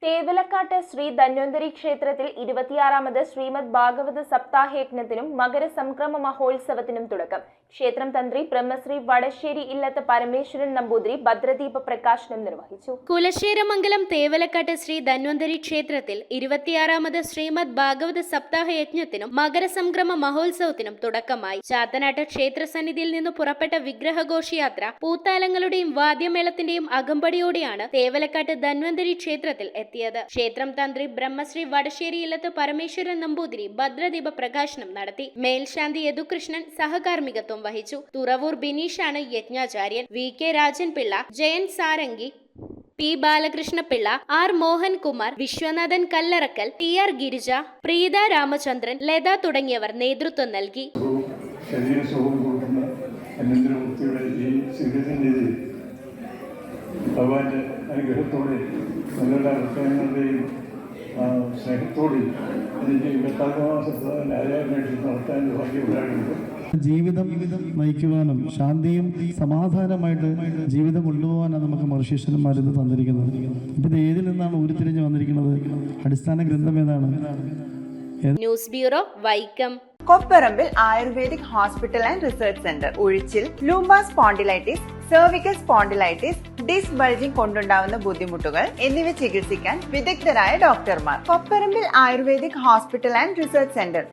തേവലക്കാട്ട് ശ്രീ ധന്വന്തരി ക്ഷേത്രത്തിൽ 26ാമത് ശ്രീമദ് ഭാഗവത സപ്താഹയജ്ഞത്തിനും മകരസംക്രമ മഹോത്സവത്തിനും തുടക്കം. ക്ഷേത്രം തന്ത്രി ബ്രഹ്മശ്രീ വടശ്ശേരി ഇല്ലത്ത് പരമേശ്വരൻ നമ്പൂതിരി ഭദ്രദീപ പ്രകാശനം നിർവഹിച്ചു. കുലശേരമംഗലം തേവലക്കാട്ട് ശ്രീ ധന്വന്തരി ക്ഷേത്രത്തിൽ 26ാമത് ശ്രീമദ് ഭാഗവത സപ്താഹയജ്ഞത്തിനും മകരസംക്രമ മഹോത്സവത്തിനും തുടക്കമായി. ചാത്തനാട്ട് ക്ഷേത്രസന്നിധിയിൽ നിന്ന് പുറപ്പെട്ട വിഗ്രഹഘോഷയാത്ര പൂത്താലങ്ങളുടെയും വാദ്യമേളത്തിന്റെയും അകമ്പടിയോടെയാണ് തേവലക്കാട്ട് ധന്വന്തരി ക്ഷേത്രത്തിൽ എത്തിയത്. ക്ഷേത്രം തന്ത്രി ബ്രഹ്മശ്രീ വടശ്ശേരി ഇല്ലത്ത് പരമേശ്വരൻ നമ്പൂതിരി ഭദ്രദീപ പ്രകാശനം നടത്തി. മേൽശാന്തി യദുകൃഷ്ണൻ സഹകാർമ്മികത്വം വഹിച്ചു. തുറവൂർ ബിനീഷാണ് യജ്ഞാചാര്യൻ. വി.കെ. രാജൻ പിള്ള, ജയൻ സാരംഗി, പി. ബാലകൃഷ്ണപിള്ള, ആർ. മോഹൻകുമാർ, വിശ്വനാഥൻ കല്ലറക്കൽ, ടി.ആർ. ഗിരിജ, പ്രീത രാമചന്ദ്രൻ, ലത തുടങ്ങിയവർ നേതൃത്വം നൽകി. ഭഗവാന്റെ അനുഗ്രഹത്തോടെ നിങ്ങളുടെ അഭിപ്രായങ്ങളുടെയും സ്നേഹത്തോടെയും എനിക്ക് 26 മാസത്തെ ആചാരമേഷി നടത്താൻ ഭാഗ്യമുണ്ടായിട്ടുണ്ട്. ജീവിതം നയിക്കുവാനും ശാന്തിയും സമാധാനമായിട്ട് ജീവിതം കൊണ്ടുപോകാനാണ് നമുക്ക് മഹർഷീശ്വരന്മാർ ഇത് തന്നിരിക്കുന്നത്. ഇത് ഏതിൽ നിന്നാണ് ഉരുത്തിരിഞ്ഞ് വന്നിരിക്കുന്നത്? അടിസ്ഥാന ഗ്രന്ഥം ഏതാണ്? News bureau, Vaikom. Kopparambil Ayurvedic hospital and research centre. ഉഴിച്ചിൽ, lumbar spondylitis, cervical spondylitis, disc bulging കൊണ്ടുണ്ടാവുന്ന ബുദ്ധിമുട്ടുകൾ എന്നിവ ചികിത്സിക്കാൻ വിദഗ്ധരായ ഡോക്ടർമാർ. Kopparambil Ayurvedic hospital and research centre.